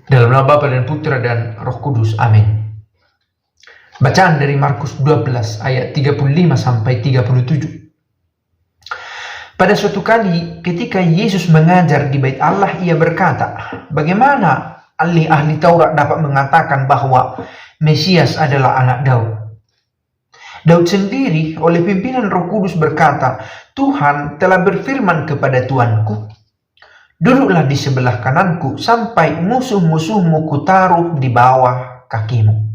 Dalam nama Bapa dan Putra dan Roh Kudus. Amin. Bacaan dari Markus 12 ayat 35 sampai 37. Pada suatu kali ketika Yesus mengajar di Bait Allah, ia berkata, bagaimana ahli-ahli Taurat dapat mengatakan bahwa Mesias adalah anak Daud? Daud sendiri oleh pimpinan Roh Kudus berkata, Tuhan telah berfirman kepada Tuanku, duduklah di sebelah kananku sampai musuh-musuhmu kutaruh di bawah kakimu.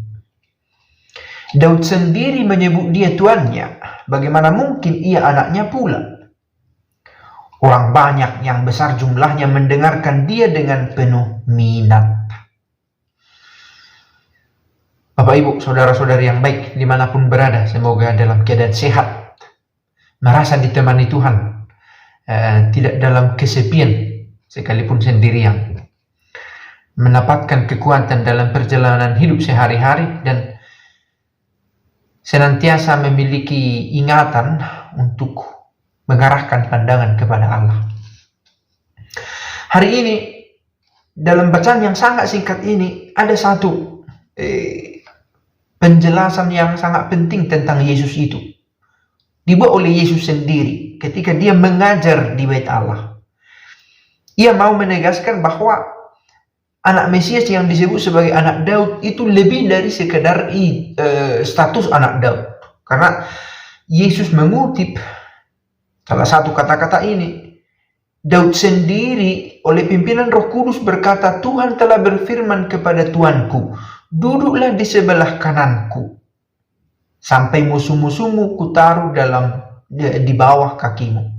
Daud sendiri menyebut dia tuannya. Bagaimana mungkin ia anaknya pula? Orang banyak yang besar jumlahnya mendengarkan dia dengan penuh minat. Bapak, Ibu, saudara-saudari yang baik dimanapun berada, semoga dalam keadaan sehat, merasa ditemani Tuhan, tidak dalam kesepian sekalipun sendirian, mendapatkan kekuatan dalam perjalanan hidup sehari-hari, dan senantiasa memiliki ingatan untuk mengarahkan pandangan kepada Allah. Hari ini, dalam bacaan yang sangat singkat ini, ada satu penjelasan yang sangat penting tentang Yesus itu. Dibuat oleh Yesus sendiri ketika dia mengajar di Bait Allah. Ia mau menegaskan bahwa anak Mesias yang disebut sebagai anak Daud itu lebih dari sekedar status anak Daud. Karena Yesus mengutip salah satu kata-kata ini. Daud sendiri oleh pimpinan Roh Kudus berkata, Tuhan telah berfirman kepada Tuanku, duduklah di sebelah kananku sampai musuh-musuhmu kutaruh di bawah kakimu.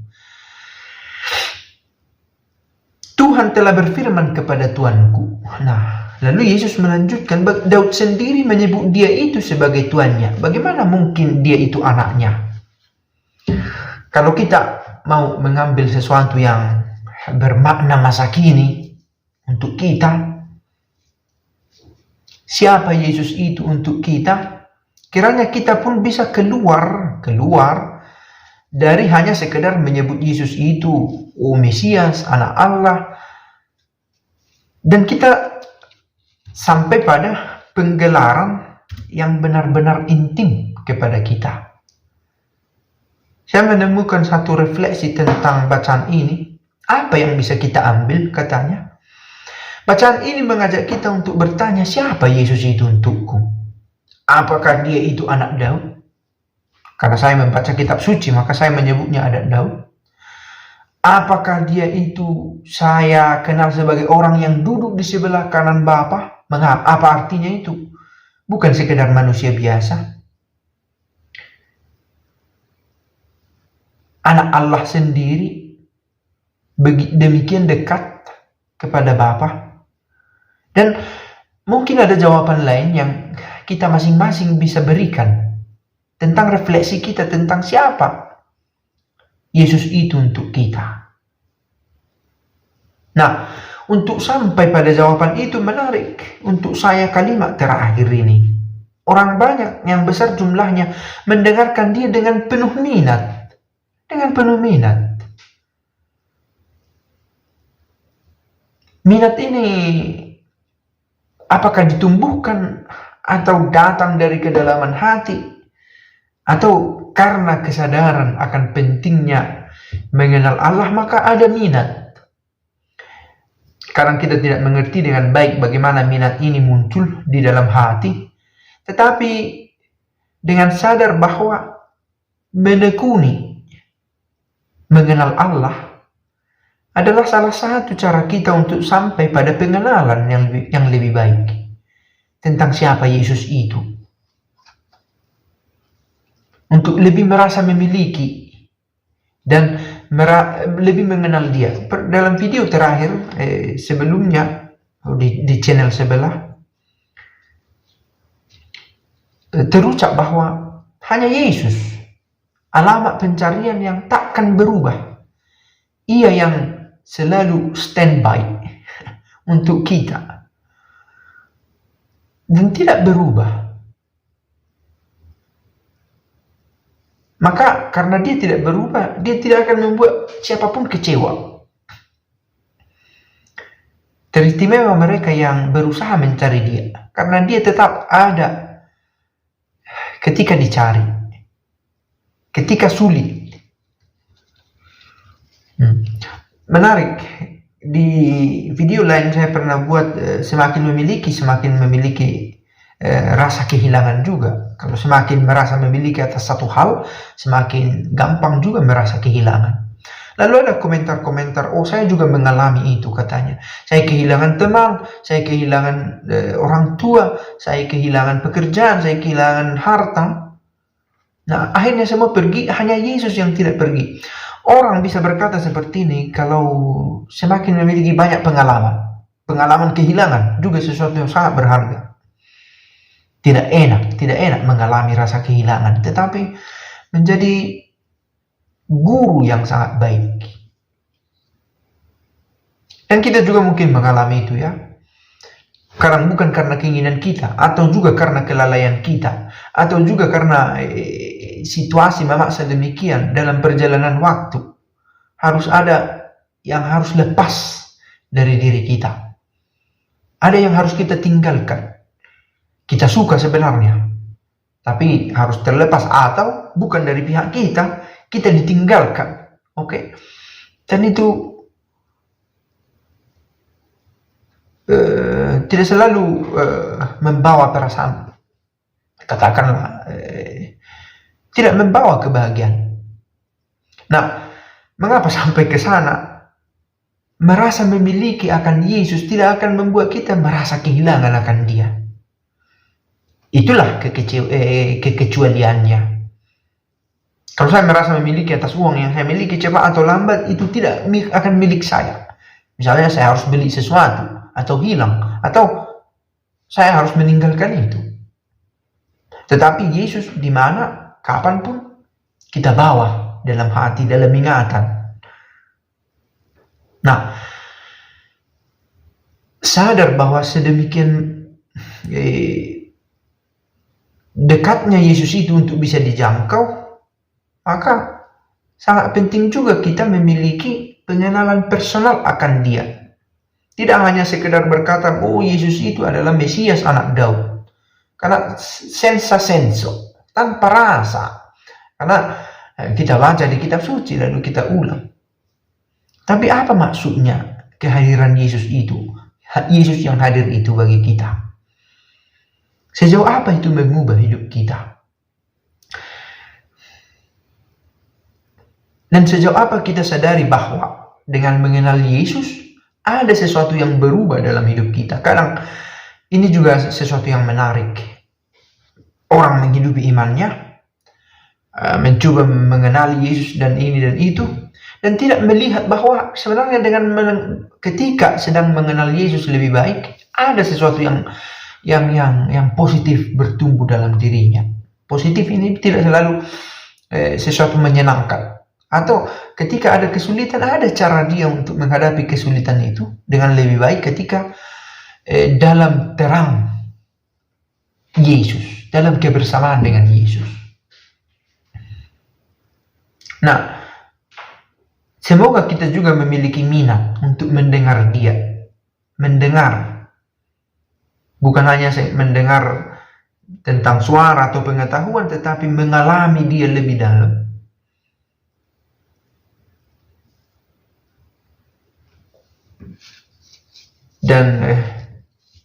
Tuhan telah berfirman kepada Tuanku. Nah, lalu Yesus melanjutkan, Daud sendiri menyebut dia itu sebagai tuannya. Bagaimana mungkin dia itu anaknya? Kalau kita mau mengambil sesuatu yang bermakna masa kini untuk kita, siapa Yesus itu untuk kita? Kiranya kita pun bisa keluar dari hanya sekedar menyebut Yesus itu Mesias, anak Allah, dan kita sampai pada penggelaran yang benar-benar intim kepada kita. Saya menemukan satu refleksi tentang bacaan ini. Apa yang bisa kita ambil? Katanya, bacaan ini mengajak kita untuk bertanya, siapa Yesus itu untukku? Apakah dia itu anak Daud? Karena saya membaca kitab suci, maka saya menyebutnya anak Daud. Apakah dia itu saya kenal sebagai orang yang duduk di sebelah kanan Bapa? Apa artinya itu? Bukan sekedar manusia biasa. Anak Allah sendiri demikian dekat kepada Bapa. Dan mungkin ada jawaban lain yang kita masing-masing bisa berikan tentang refleksi kita tentang siapa Yesus itu untuk kita. Nah, untuk sampai pada jawaban itu menarik untuk saya kalimat terakhir ini. Orang banyak yang besar jumlahnya mendengarkan dia dengan penuh minat. Dengan penuh minat. Minat ini apakah ditumbuhkan atau datang dari kedalaman hati? Atau karena kesadaran akan pentingnya mengenal Allah, maka ada minat. Sekarang kita tidak mengerti dengan baik bagaimana minat ini muncul di dalam hati. Tetapi dengan sadar bahwa menekuni mengenal Allah adalah salah satu cara kita untuk sampai pada pengenalan yang lebih baik tentang siapa Yesus itu. Untuk lebih merasa memiliki dan lebih mengenal dia. Dalam video terakhir sebelumnya di channel sebelah terucap bahwa hanya Yesus alamat pencarian yang takkan berubah. Ia yang selalu standby untuk kita dan tidak berubah. Maka karena dia tidak berubah, dia tidak akan membuat siapapun kecewa. Teristimewa mereka yang berusaha mencari dia, karena dia tetap ada ketika dicari, ketika sulit. Menarik, di video lain saya pernah buat semakin memiliki rasa kehilangan juga. Kalau semakin merasa memiliki atas satu hal, semakin gampang juga merasa kehilangan. Lalu ada komentar-komentar, oh saya juga mengalami itu katanya. Saya kehilangan teman, saya kehilangan orang tua, saya kehilangan pekerjaan, saya kehilangan harta. Nah, akhirnya semua pergi, hanya Yesus yang tidak pergi. Orang bisa berkata seperti ini kalau semakin memiliki banyak pengalaman. Pengalaman kehilangan juga sesuatu yang sangat berharga. Tidak enak mengalami rasa kehilangan, tetapi menjadi guru yang sangat baik. Dan kita juga mungkin mengalami itu ya. Bukan karena keinginan kita, atau juga karena kelalaian kita, atau juga karena situasi memaksa demikian dalam perjalanan waktu. Harus ada yang harus lepas dari diri kita. Ada yang harus kita tinggalkan. Kita suka sebenarnya, tapi harus terlepas, atau bukan dari pihak kita ditinggalkan. Oke? Dan itu tidak selalu membawa perasaan, katakanlah tidak membawa kebahagiaan. Nah, mengapa sampai ke sana? Merasa memiliki akan Yesus tidak akan membuat kita merasa kehilangan akan Dia. Itulah kekecualiannya. Kalau saya merasa memiliki atas uang yang saya miliki cepat atau lambat, itu tidak akan milik saya. Misalnya saya harus beli sesuatu, atau hilang, atau saya harus meninggalkan itu. Tetapi Yesus di mana, kapanpun kita bawa dalam hati, dalam ingatan. Nah, sadar bahwa sedemikian dekatnya Yesus itu untuk bisa dijangkau, maka sangat penting juga kita memiliki pengenalan personal akan Dia. Tidak hanya sekedar berkata, oh Yesus itu adalah Mesias anak Daud. Karena sensa senso, tanpa rasa. Karena kita baca di kitab suci lalu kita ulang. Tapi apa maksudnya kehadiran Yesus itu? Yesus yang hadir itu bagi kita. Sejauh apa itu mengubah hidup kita? Dan sejauh apa kita sadari bahwa dengan mengenal Yesus, ada sesuatu yang berubah dalam hidup kita. Kadang ini juga sesuatu yang menarik. Orang menghidupi imannya, mencoba mengenali Yesus dan ini dan itu, dan tidak melihat bahwa sebenarnya dengan ketika sedang mengenal Yesus lebih baik, ada sesuatu yang positif bertumbuh dalam dirinya. Positif ini tidak selalu sesuatu menyenangkan. Atau ketika ada kesulitan, ada cara dia untuk menghadapi kesulitan itu dengan lebih baik ketika dalam terang Yesus, dalam kebersamaan dengan Yesus. Nah, semoga kita juga memiliki minat untuk mendengar Dia. Mendengar. Bukan hanya mendengar tentang suara atau pengetahuan, tetapi mengalami Dia lebih dalam. Dan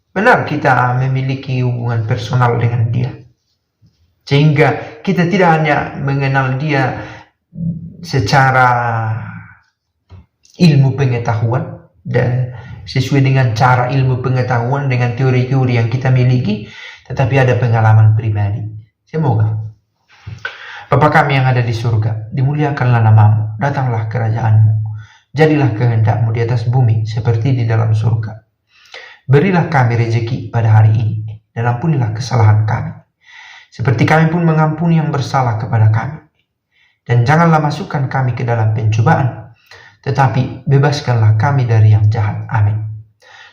benar kita memiliki hubungan personal dengan Dia. Sehingga kita tidak hanya mengenal Dia secara ilmu pengetahuan dan sesuai dengan cara ilmu pengetahuan dengan teori-teori yang kita miliki, tetapi ada pengalaman pribadi. Semoga Bapa kami yang ada di surga, dimuliakanlah namamu, datanglah kerajaanmu, jadilah kehendak-mu di atas bumi seperti di dalam surga. Berilah kami rezeki pada hari ini, dan ampunilah kesalahan kami, seperti kami pun mengampuni yang bersalah kepada kami. Dan janganlah masukkan kami ke dalam pencobaan, tetapi bebaskanlah kami dari yang jahat. Amin.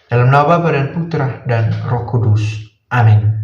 Dalam nama Bapa dan Putra dan Roh Kudus. Amin.